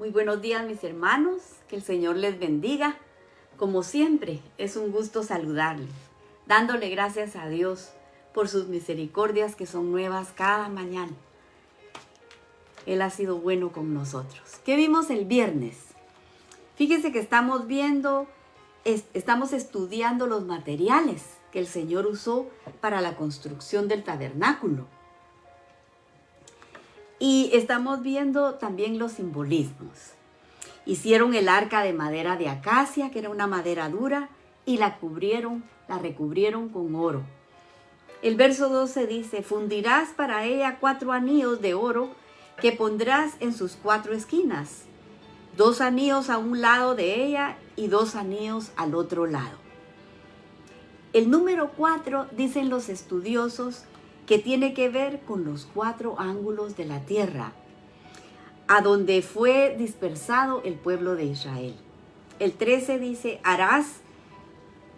Muy buenos días, mis hermanos, que el Señor les bendiga. Como siempre, es un gusto saludarles, dándole gracias a Dios por sus misericordias que son nuevas cada mañana. Él ha sido bueno con nosotros. ¿Qué vimos el viernes? Fíjense que estamos estudiando los materiales que el Señor usó para la construcción del tabernáculo. Y estamos viendo también los simbolismos. Hicieron el arca de madera de acacia, que era una madera dura, y la recubrieron con oro. El verso 12 dice: fundirás para ella 4 anillos de oro que pondrás en sus 4 esquinas, 2 anillos a un lado de ella y 2 anillos al otro lado. El número 4, dicen los estudiosos, que tiene que ver con los 4 ángulos de la tierra, a donde fue dispersado el pueblo de Israel. El 13 dice: harás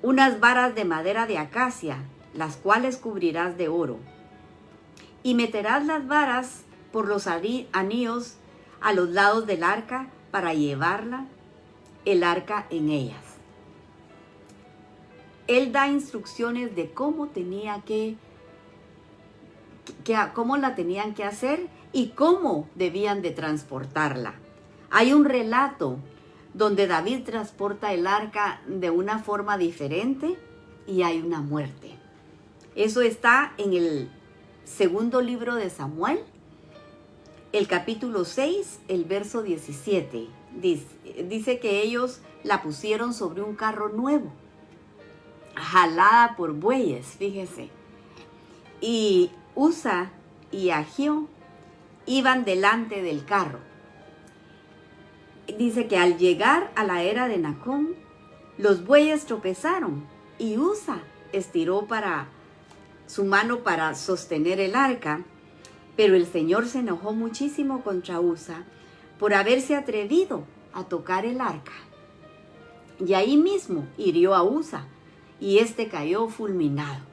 unas varas de madera de acacia, las cuales cubrirás de oro, y meterás las varas por los anillos a los lados del arca para llevarla, el arca en ellas. Él da instrucciones de cómo cómo la tenían que hacer y cómo debían de transportarla. Hay un relato donde David transporta el arca de una forma diferente y hay una muerte. Eso está en el segundo libro de Samuel, el capítulo 6, el verso 17. Dice que ellos la pusieron sobre un carro nuevo, jalada por bueyes, fíjese. Y Usa y Ahio iban delante del carro. Dice que al llegar a la era de Nacón, los bueyes tropezaron y Usa estiró su mano para sostener el arca, pero el Señor se enojó muchísimo contra Usa por haberse atrevido a tocar el arca. Y ahí mismo hirió a Usa y éste cayó fulminado.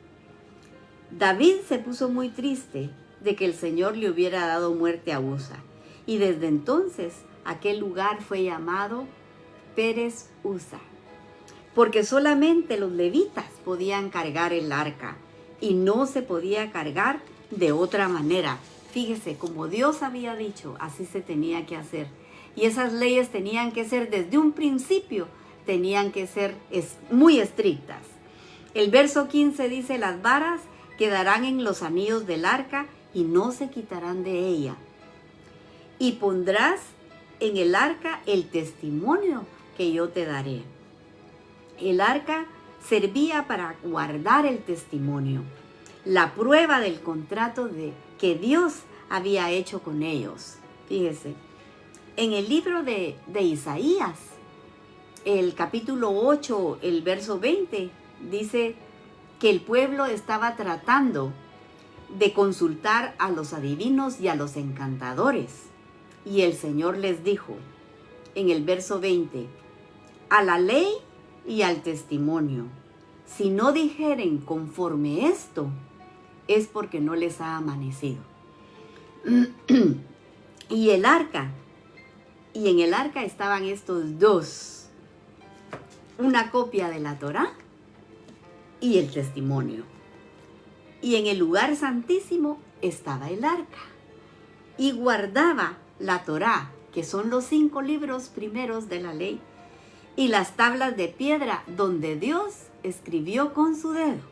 David se puso muy triste de que el Señor le hubiera dado muerte a Usa, y desde entonces aquel lugar fue llamado Pérez Usa, porque solamente los levitas podían cargar el arca y no se podía cargar de otra manera. Fíjese, como Dios había dicho, así se tenía que hacer. Y esas leyes tenían que ser desde un principio, tenían que ser muy estrictas. El verso 15 dice: las varas quedarán en los anillos del arca y no se quitarán de ella. Y pondrás en el arca el testimonio que yo te daré. El arca servía para guardar el testimonio, la prueba del contrato que Dios había hecho con ellos. Fíjese, en el libro de Isaías, el capítulo 8, el verso 20, dice que el pueblo estaba tratando de consultar a los adivinos y a los encantadores. Y el Señor les dijo, en el verso 20, a la ley y al testimonio, si no dijeren conforme esto, es porque no les ha amanecido. Y en el arca estaban estos dos, una copia de la Torá y el testimonio. Y en el lugar santísimo estaba el arca y guardaba la Torá, que son los 5 libros primeros de la ley, y las tablas de piedra donde Dios escribió con su dedo.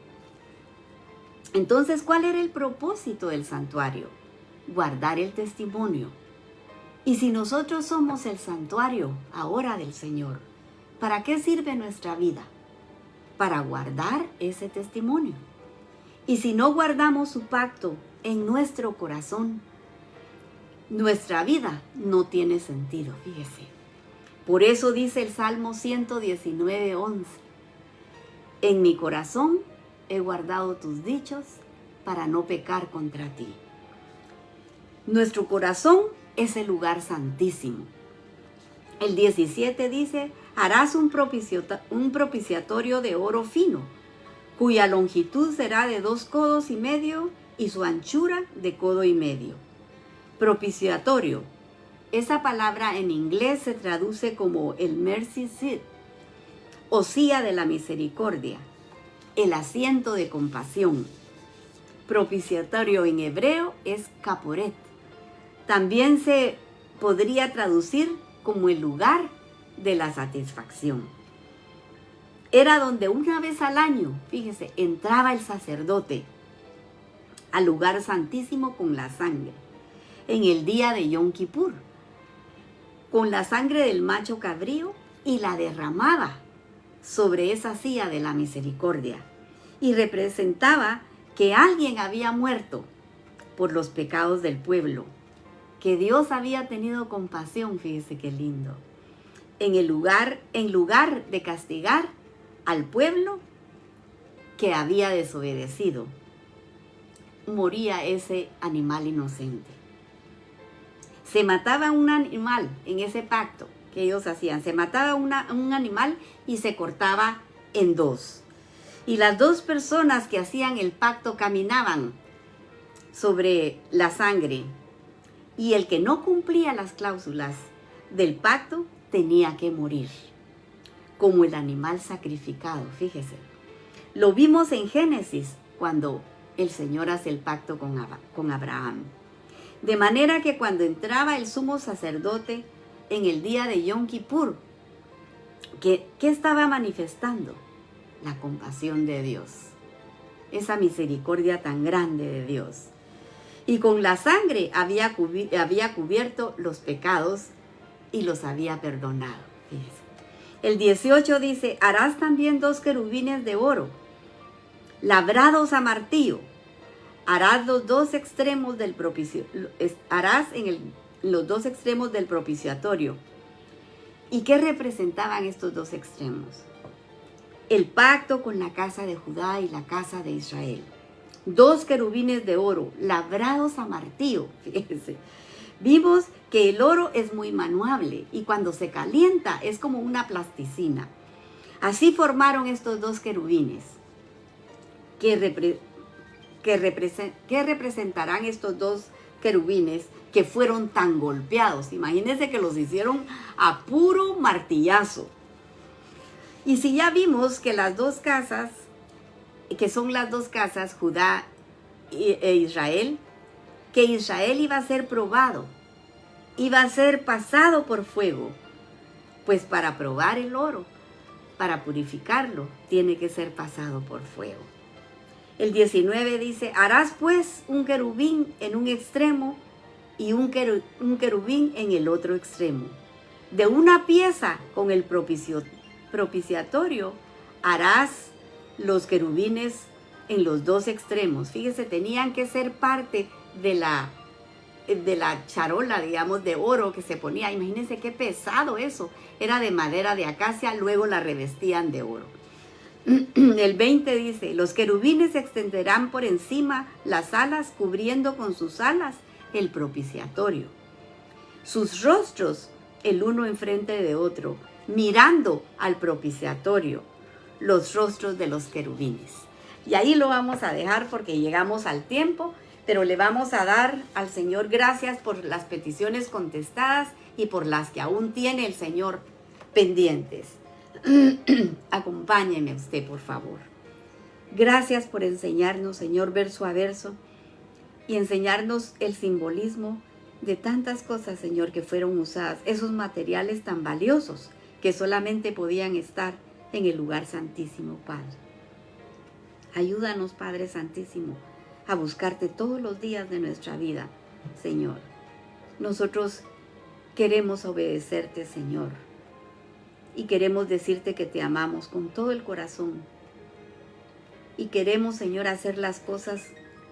Entonces, ¿cuál era el propósito del santuario? Guardar el testimonio. Y si nosotros somos el santuario ahora del Señor, ¿para qué sirve nuestra vida? Para guardar ese testimonio. Y si no guardamos su pacto en nuestro corazón, nuestra vida no tiene sentido, fíjese. Por eso dice el Salmo 119:11, en mi corazón he guardado tus dichos para no pecar contra ti. Nuestro corazón es el lugar santísimo. El 17 dice: harás un propiciatorio de oro fino, cuya longitud será de 2 codos y medio y su anchura de codo y medio. Propiciatorio Esa palabra en inglés se traduce como el mercy seat, o silla de la misericordia, el asiento de compasión. Propiciatorio en hebreo es caporet. También se podría traducir como el lugar de la satisfacción. Era donde una vez al año, fíjese, entraba el sacerdote al lugar santísimo con la sangre, en el día de Yom Kippur, con la sangre del macho cabrío, y la derramaba sobre esa silla de la misericordia, y representaba que alguien había muerto por los pecados del pueblo, que Dios había tenido compasión, fíjese qué lindo. En lugar de castigar al pueblo que había desobedecido, moría ese animal inocente. Se mataba un animal en ese pacto que ellos hacían. Se mataba un animal y se cortaba en dos. Y las dos personas que hacían el pacto caminaban sobre la sangre. Y el que no cumplía las cláusulas del pacto tenía que morir, como el animal sacrificado, fíjese. Lo vimos en Génesis cuando el Señor hace el pacto con Abraham. De manera que cuando entraba el sumo sacerdote en el día de Yom Kippur, ¿qué estaba manifestando? La compasión de Dios, esa misericordia tan grande de Dios. Y con la sangre había cubierto los pecados y los había perdonado. Fíjese. El 18 dice, harás también 2 querubines de oro, labrados a martillo. Harás los dos extremos del los dos extremos del propiciatorio. ¿Y qué representaban estos dos extremos? El pacto con la casa de Judá y la casa de Israel. 2 querubines de oro, labrados a martillo. Fíjense. Vimos que el oro es muy manuable y cuando se calienta es como una plasticina. Así formaron estos 2 querubines. ¿Qué representarán estos 2 querubines que fueron tan golpeados? Imagínense que los hicieron a puro martillazo. Y si ya vimos que las dos casas, que son las dos casas, Judá e Israel, que Israel iba a ser probado, iba a ser pasado por fuego, pues para probar el oro, para purificarlo, tiene que ser pasado por fuego. El 19 dice, harás pues un querubín en un extremo y un querubín en el otro extremo. De una pieza con el propiciatorio harás los querubines en los 2 extremos. Fíjese, tenían que ser parte de la charola, digamos, de oro que se ponía. Imagínense qué pesado eso. Era de madera de acacia, luego la revestían de oro. El 20 dice, los querubines extenderán por encima las alas, cubriendo con sus alas el propiciatorio. Sus rostros, el uno enfrente de otro, mirando al propiciatorio, los rostros de los querubines. Y ahí lo vamos a dejar porque llegamos al tiempo, pero le vamos a dar al Señor gracias por las peticiones contestadas y por las que aún tiene el Señor pendientes. Acompáñeme usted, por favor. Gracias por enseñarnos, Señor, verso a verso, y enseñarnos el simbolismo de tantas cosas, Señor, que fueron usadas, esos materiales tan valiosos que solamente podían estar en el lugar santísimo, Padre. Ayúdanos, Padre Santísimo, a buscarte todos los días de nuestra vida, Señor. Nosotros queremos obedecerte, Señor, y queremos decirte que te amamos con todo el corazón. Y queremos, Señor, hacer las cosas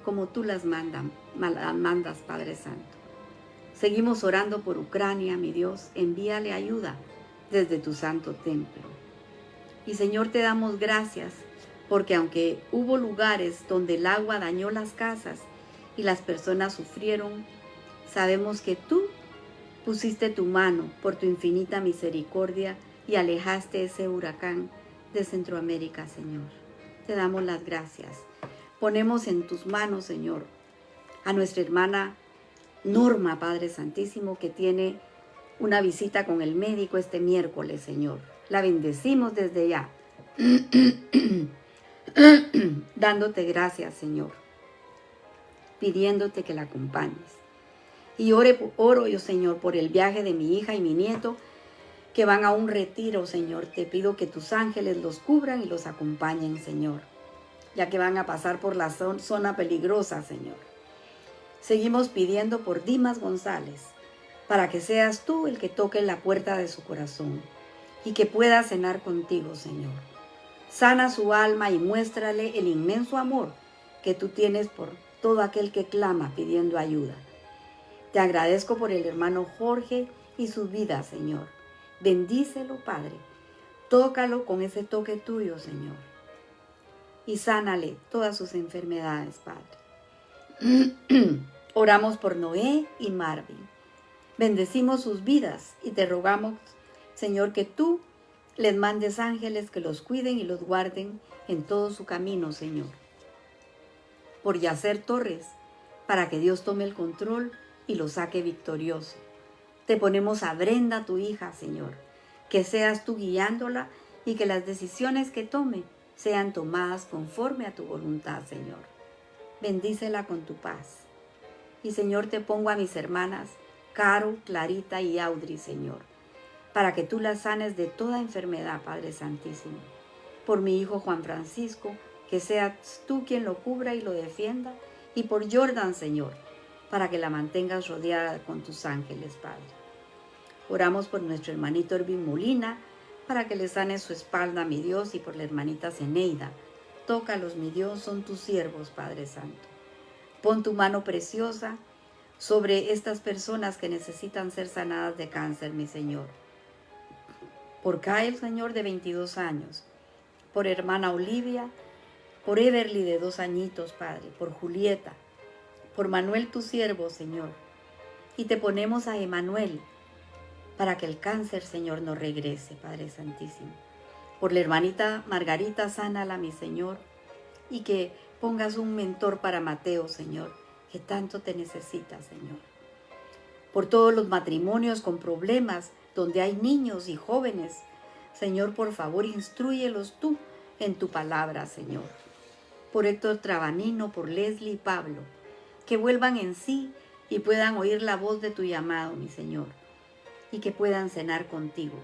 como tú las mandas, Padre Santo. Seguimos orando por Ucrania, mi Dios. Envíale ayuda desde tu santo templo. Y, Señor, te damos gracias porque aunque hubo lugares donde el agua dañó las casas y las personas sufrieron, sabemos que tú pusiste tu mano por tu infinita misericordia y alejaste ese huracán de Centroamérica, Señor. Te damos las gracias. Ponemos en tus manos, Señor, a nuestra hermana Norma, Padre Santísimo, que tiene una visita con el médico este miércoles, Señor. La bendecimos desde ya. Dándote gracias, Señor. Pidiéndote que la acompañes. Y oro yo, Señor, por el viaje de mi hija y mi nieto que van a un retiro, Señor. Te pido que tus ángeles los cubran y los acompañen, Señor, ya que van a pasar por la zona peligrosa, Señor. Seguimos pidiendo por Dimas González, para que seas tú el que toque la puerta de su corazón y que pueda cenar contigo, Señor. Sana su alma y muéstrale el inmenso amor que tú tienes por todo aquel que clama pidiendo ayuda. Te agradezco por el hermano Jorge y su vida, Señor. Bendícelo, Padre. Tócalo con ese toque tuyo, Señor. Y sánale todas sus enfermedades, Padre. Oramos por Noé y Marvin. Bendecimos sus vidas y te rogamos, Señor, que tú les mandes ángeles que los cuiden y los guarden en todo su camino, Señor. Por Yacer Torres, para que Dios tome el control y lo saque victorioso. Te ponemos a Brenda, tu hija, Señor, que seas tú guiándola y que las decisiones que tome sean tomadas conforme a tu voluntad, Señor. Bendícela con tu paz. Y, Señor, te pongo a mis hermanas, Caro, Clarita y Audrey, Señor, para que tú las sanes de toda enfermedad, Padre Santísimo. Por mi hijo Juan Francisco, que seas tú quien lo cubra y lo defienda. Y por Jordan, Señor, para que la mantengas rodeada con tus ángeles, Padre. Oramos por nuestro hermanito Ervin Molina, para que le sane su espalda, mi Dios, y por la hermanita Zeneida. Tócalos, mi Dios, son tus siervos, Padre Santo. Pon tu mano preciosa sobre estas personas que necesitan ser sanadas de cáncer, mi Señor. Por Kyle, Señor, de 22 años. Por hermana Olivia. Por Everly, de 2 añitos, Padre. Por Julieta. Por Manuel, tu siervo, Señor. Y te ponemos a Emanuel, para que el cáncer, Señor, no regrese, Padre Santísimo. Por la hermanita Margarita, sánala, mi Señor, y que pongas un mentor para Mateo, Señor, que tanto te necesita, Señor. Por todos los matrimonios con problemas, donde hay niños y jóvenes, Señor, por favor, instrúyelos tú en tu palabra, Señor. Por Héctor Trabanino, por Leslie y Pablo, que vuelvan en sí y puedan oír la voz de tu llamado, mi Señor, y que puedan cenar contigo.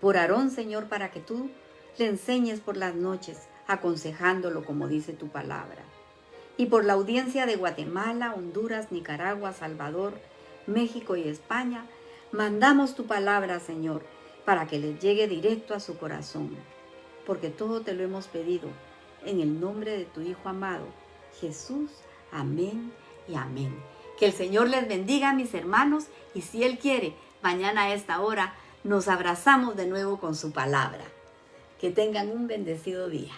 Por Aarón, Señor, para que tú le enseñes por las noches, aconsejándolo como dice tu palabra. Y por la audiencia de Guatemala, Honduras, Nicaragua, Salvador, México y España, mandamos tu palabra, Señor, para que les llegue directo a su corazón, porque todo te lo hemos pedido en el nombre de tu Hijo amado, Jesús. Amén y amén. Que el Señor les bendiga, mis hermanos, y si Él quiere, mañana a esta hora nos abrazamos de nuevo con su palabra. Que tengan un bendecido día.